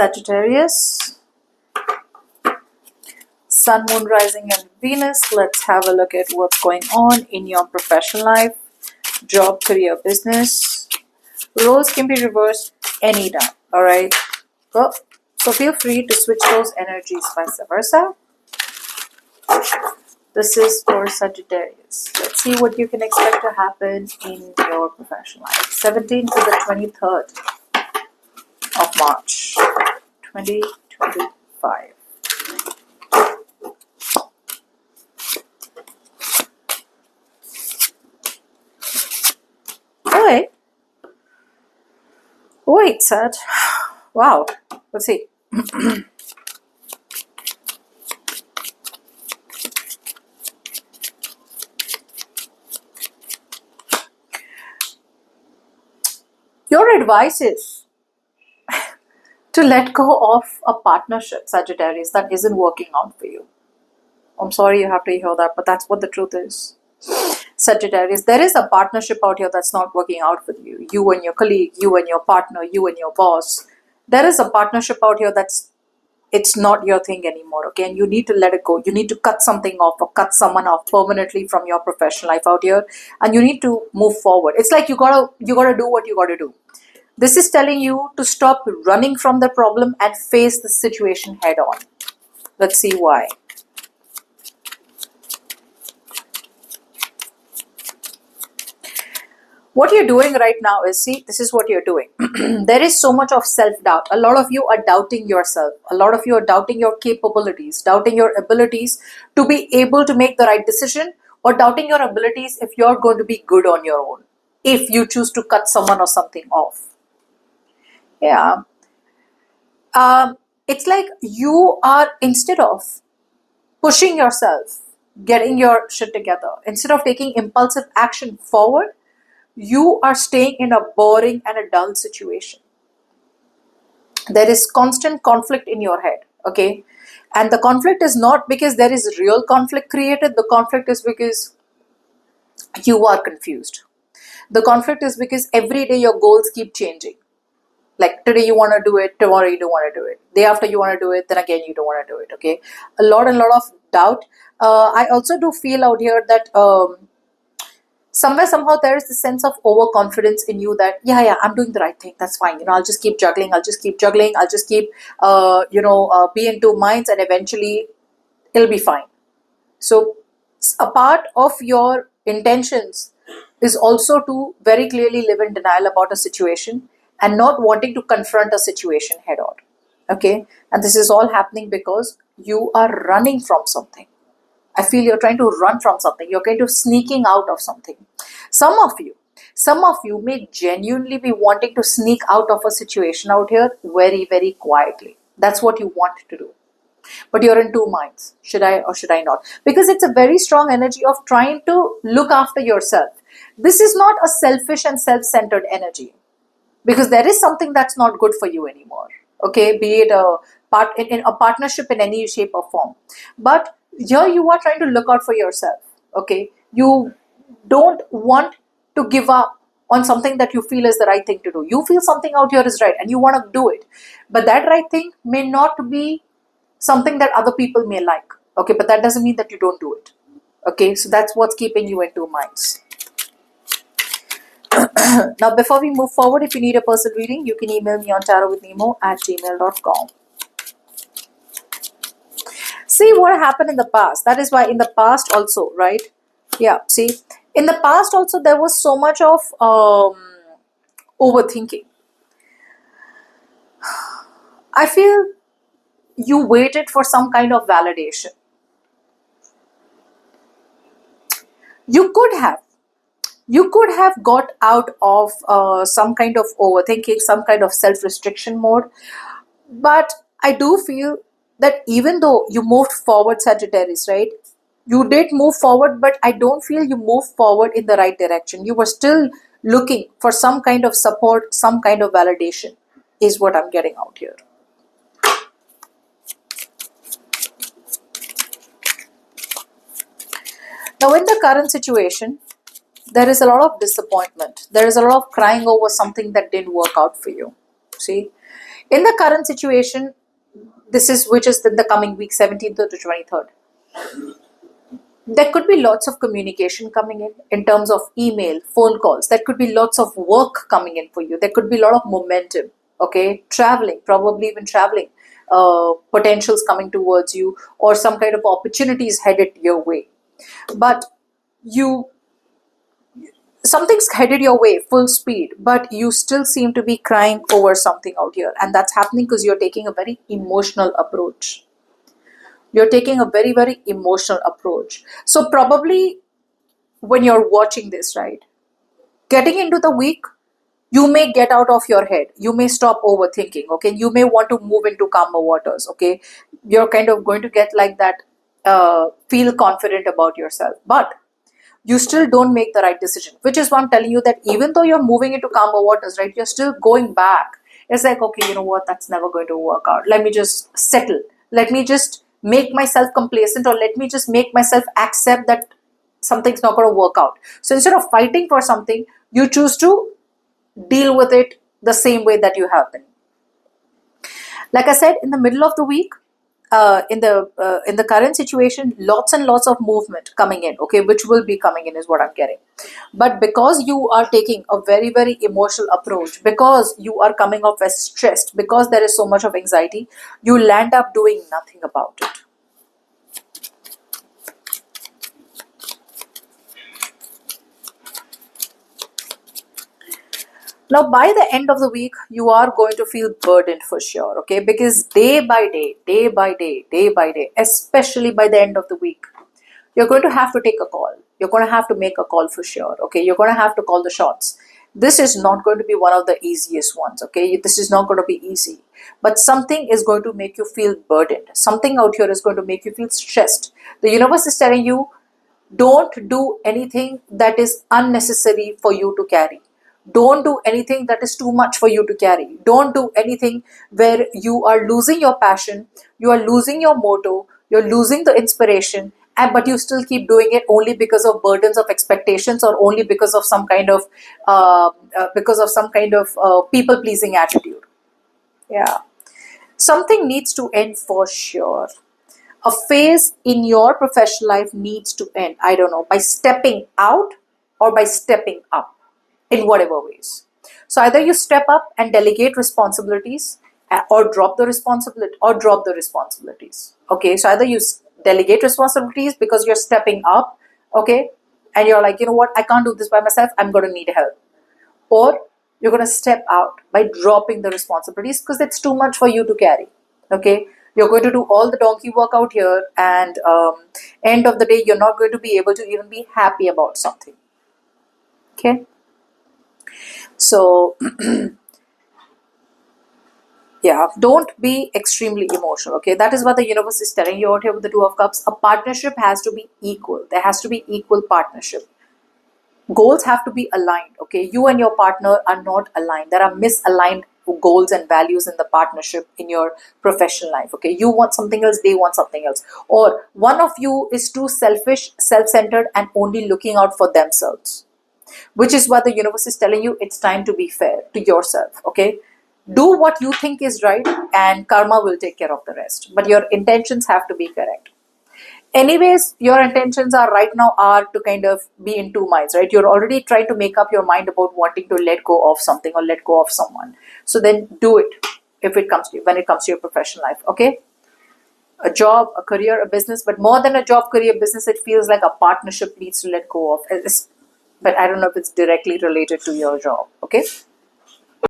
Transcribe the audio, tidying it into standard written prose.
Sagittarius, Sun, Moon, Rising and Venus. Let's have a look at what's going on in your professional life, job, career, business. Roles can be reversed anytime, alright? Well, so feel free to switch those energies vice versa. This is for Sagittarius. Let's see what you can expect to happen in your professional life. 17th to the 23rd of March, 2025. Wait, Sag. Wow. Let's see. Your advice is to let go of a partnership, Sagittarius, that isn't working out for you. I'm sorry you have to hear that, but that's what the truth is. Sagittarius, there is a partnership out here that's not working out for you. You and your colleague, you and your partner, you and your boss. There is a partnership out here it's not your thing anymore, okay? And you need to let it go. You need to cut something off or cut someone off permanently from your professional life out here. And you need to move forward. It's like you gotta do what you gotta do. This is telling you to stop running from the problem and face the situation head on. Let's see why. What you're doing right now is, see, this is what you're doing. There is so much of self-doubt. A lot of you are doubting yourself. A lot of you are doubting your capabilities, doubting your abilities to be able to make the right decision, or doubting your abilities if you're going to be good on your own, if you choose to cut someone or something off. Yeah. It's like you are, instead of pushing yourself, getting your shit together, instead of taking impulsive action forward, you are staying in a boring and a dull situation. There is constant conflict in your head, okay? And the conflict is not because there is real conflict created. The conflict is because you are confused. The conflict is because every day your goals keep changing. Like today you want to do it, tomorrow you don't want to do it. Day after you want to do it, then again you don't want to do it, okay? A lot of doubt. I also do feel out here that somehow there is this sense of overconfidence in you that yeah, I'm doing the right thing, that's fine, I'll just keep juggling, I'll just keep be in two minds, and eventually it'll be fine. So a part of your intentions is also to very clearly live in denial about a situation and not wanting to confront a situation head on, okay? And this is all happening because you are running from something. I feel you're trying to run from something. You're kind of sneaking out of something. Some of you may genuinely be wanting to sneak out of a situation out here very, very quietly. That's what you want to do. But you're in two minds. Should I or should I not? Because it's a very strong energy of trying to look after yourself. This is not a selfish and self-centered energy. Because there is something that's not good for you anymore. Okay? Be it in a partnership in any shape or form. But here you are trying to look out for yourself, okay? You don't want to give up on something that you feel is the right thing to do. You feel something out here is right and you want to do it. But that right thing may not be something that other people may like, okay? But that doesn't mean that you don't do it, okay? So that's what's keeping you in two minds. Now, before we move forward, if you need a personal reading, you can email me on tarotwithnemo@gmail.com. See what happened in the past. That is why in the past also, right? Yeah, see, in the past also there was so much of overthinking. I feel you waited for some kind of validation. You could have got out of some kind of overthinking, some kind of self-restriction mode. But I do feel that even though you moved forward, Sagittarius, right? You did move forward, but I don't feel you moved forward in the right direction. You were still looking for some kind of support, some kind of validation, is what I'm getting out here. Now, in the current situation, there is a lot of disappointment. There is a lot of crying over something that didn't work out for you. See? In the current situation, this is which is in the coming week, 17th to 23rd. There could be lots of communication coming in terms of email, phone calls. There could be lots of work coming in for you. There could be a lot of momentum. Okay, traveling, probably even traveling, potentials coming towards you, or some kind of opportunities headed your way. But you, something's headed your way full speed, but you still seem to be crying over something out here, and that's happening because you're taking a very emotional approach. You're taking a very, very emotional approach. So probably when you're watching this, right, getting into the week, you may get out of your head. You may stop overthinking. Okay, you may want to move into calmer waters. Okay, you're kind of going to get like that, feel confident about yourself, but you still don't make the right decision, which is why I'm telling you that even though you're moving into calmer waters, right, you're still going back. It's like, okay, you know what, that's never going to work out. Let me just settle. Let me just make myself complacent, or let me just make myself accept that something's not going to work out. So instead of fighting for something, you choose to deal with it the same way that you have been. Like I said, in the middle of the week, in the current situation, lots and lots of movement coming in. Okay, which will be coming in is what I'm getting. But because you are taking a very, very emotional approach, because you are coming off as stressed, because there is so much of anxiety, you'll end up doing nothing about it. Now, by the end of the week, you are going to feel burdened for sure, okay? Because day by day, day by day, day by day, especially by the end of the week, you're going to have to take a call. You're going to have to make a call for sure, okay? You're going to have to call the shots. This is not going to be one of the easiest ones, okay? This is not going to be easy. But something is going to make you feel burdened. Something out here is going to make you feel stressed. The universe is telling you, don't do anything that is unnecessary for you to carry. Don't do anything that is too much for you to carry. Don't do anything where you are losing your passion, you are losing your motto, you're losing the inspiration, and but you still keep doing it only because of burdens of expectations, or only because of some kind of people pleasing attitude. Yeah, something needs to end for sure. A phase in your professional life needs to end. I don't know, by stepping out or by stepping up, in whatever ways. So either you step up and delegate responsibilities, or drop the responsibilities. Okay, so either you delegate responsibilities because you're stepping up, okay, and you're like, you know what, I can't do this by myself, I'm going to need help. Or you're going to step out by dropping the responsibilities because it's too much for you to carry. Okay, you're going to do all the donkey work out here, and end of the day, you're not going to be able to even be happy about something. Okay, so yeah, don't be extremely emotional. Okay, that is what the universe is telling you out here with the Two of Cups. A partnership has to be equal. There has to be equal partnership. Goals have to be aligned. Okay, you and your partner are not aligned. There are misaligned goals and values in the partnership in your professional life. Okay, you want something else, they want something else, or one of you is too selfish, self-centered, and only looking out for themselves, which is what the universe is telling you. It's time to be fair to yourself. Okay, do what you think is right, and karma will take care of the rest, but your intentions have to be correct. Anyways, your intentions are right now are to kind of be in two minds, right? You're already trying to make up your mind about wanting to let go of something or let go of someone. So then do it if it comes to you, when it comes to your professional life. Okay, a job, a career, a business, but more than a job, career, business, it feels like a partnership needs to let go of. But I don't know if it's directly related to your job. Okay.